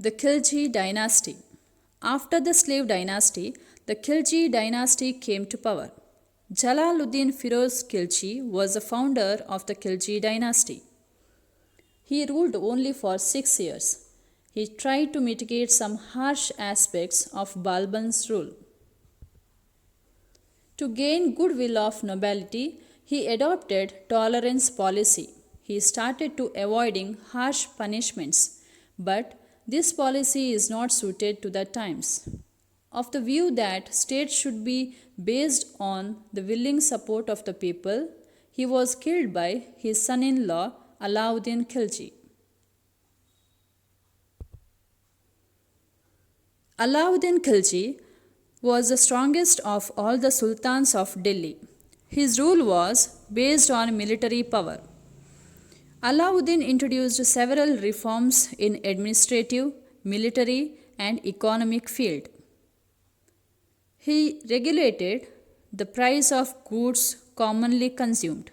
The Khilji dynasty. After the slave dynasty, the Khilji dynasty came to power. Jalaluddin Firoz Khilji was the founder of the Khilji dynasty. He ruled only for 6 years. He tried to mitigate some harsh aspects of Balban's rule. To gain goodwill of nobility, he adopted tolerance policy. He started to avoiding harsh punishments, but this policy is not suited to the times. Of the view that states should be based on the willing support of the people, he was killed by his son-in-law Alauddin Khilji. Alauddin Khilji was the strongest of all the sultans of Delhi. His rule was based on military power. Alauddin introduced several reforms in administrative, military, and economic field. He regulated the price of goods commonly consumed.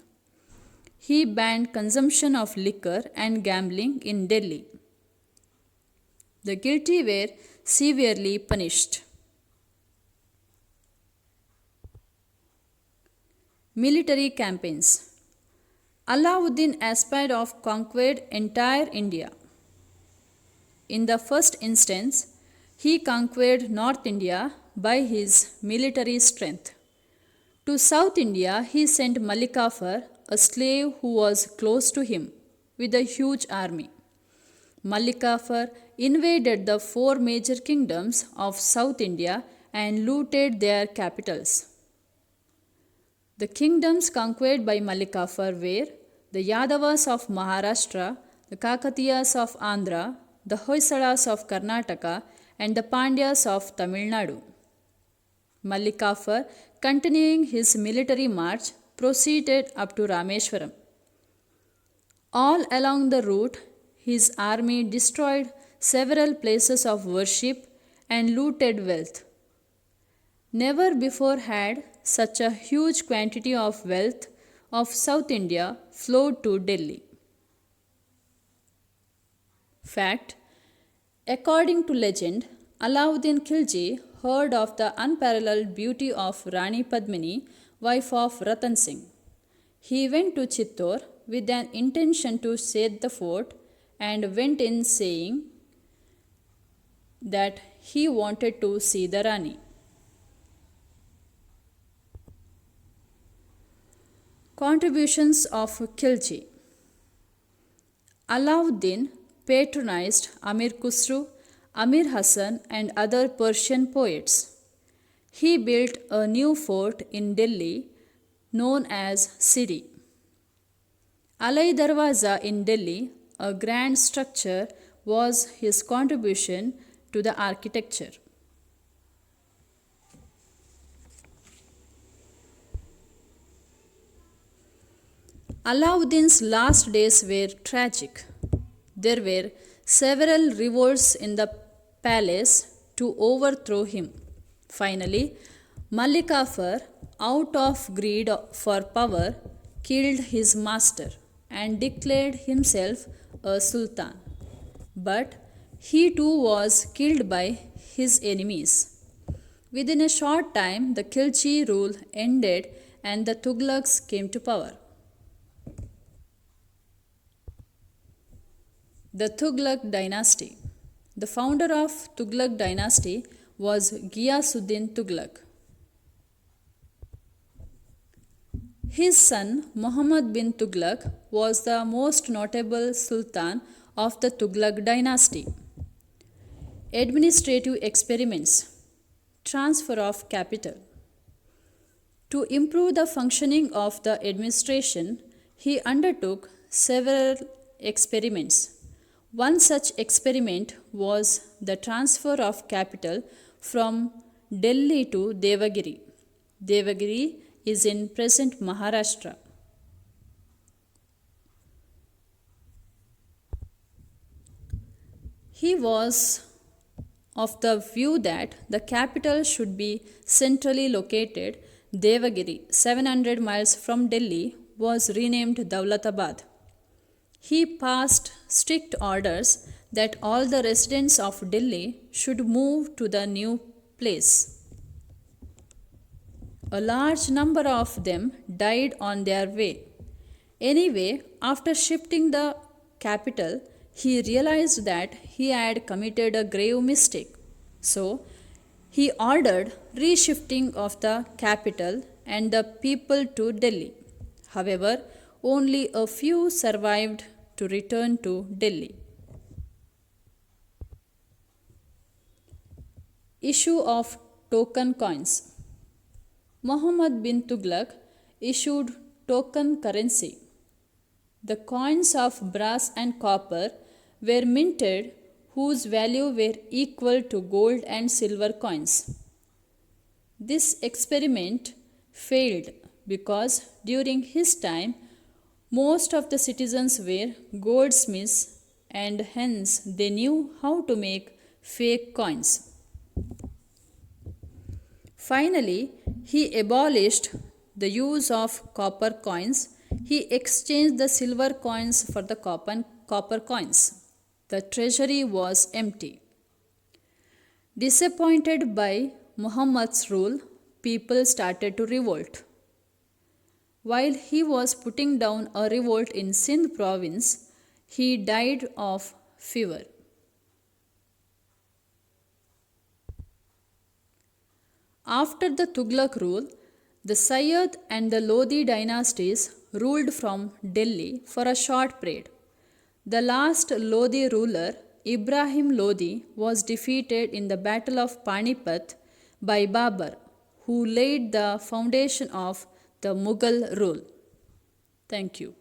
He banned consumption of liquor and gambling in Delhi. The guilty were severely punished. Military campaigns. Alauddin aspired to conquer entire India. In the first instance, he conquered North India by his military strength. To South India, he sent Malik Kafur, a slave who was close to him, with a huge army. Malik Kafur invaded the 4 major kingdoms of South India and looted their capitals. The kingdoms conquered by Malik Kafur were the Yadavas of Maharashtra, the Kakatiyas of Andhra, the Hoysalas of Karnataka, and the Pandyas of Tamil Nadu. Malik Kafur, continuing his military march, proceeded up to Rameswaram. All along the route, his army destroyed several places of worship and looted wealth. Never before had such a huge quantity of wealth of South India flowed to Delhi. Fact: according to legend, Alauddin Khilji heard of the unparalleled beauty of Rani Padmini, wife of Ratan Singh. He went to Chittor with an intention to sack the fort and went in saying that he wanted to see the Rani. Contributions of Khilji. Alauddin patronized Amir Khusru, Amir Hassan, and other Persian poets. He built a new fort in Delhi known as Siri. Alai Darwaza in Delhi, a grand structure, was his contribution to the architecture. Alauddin's last days were tragic. There were several revolts in the palace to overthrow him. Finally, Malik Kafur, out of greed for power, killed his master and declared himself a sultan. But he too was killed by his enemies. Within a short time, the Khilji rule ended and the Tughlaqs came to power. The Tughlaq dynasty. The founder of Tughlaq dynasty was Ghiyasuddin Tughlaq. His son Muhammad bin Tughlaq was the most notable sultan of the Tughlaq dynasty. Administrative experiments. Transfer of capital. To improve the functioning of the administration, he undertook several experiments. One such experiment was the transfer of capital from Delhi to Devagiri. Devagiri is in present Maharashtra. He was of the view that the capital should be centrally located. Devagiri, 700 miles from Delhi, was renamed Daulatabad. He passed strict orders that all the residents of Delhi should move to the new place. A large number of them died on their way. Anyway, after shifting the capital, he realized that he had committed a grave mistake. So, he ordered reshifting of the capital and the people to Delhi. However, only a few survived to return to Delhi. Issue of token coins. Muhammad bin Tughlaq issued token currency. The coins of brass and copper were minted whose value were equal to gold and silver coins. This experiment failed because during his time most of the citizens were goldsmiths and hence they knew how to make fake coins. Finally, he abolished the use of copper coins. He exchanged the silver coins for the copper coins. The treasury was empty. Disappointed by Muhammad's rule, people started to revolt. While he was putting down a revolt in Sindh province, he died of fever. After the Tughlaq rule, the Sayyid and the Lodi dynasties ruled from Delhi for a short period. The last Lodi ruler, Ibrahim Lodi, was defeated in the Battle of Panipat by Babur, who laid the foundation of the Mughal rule. Thank you.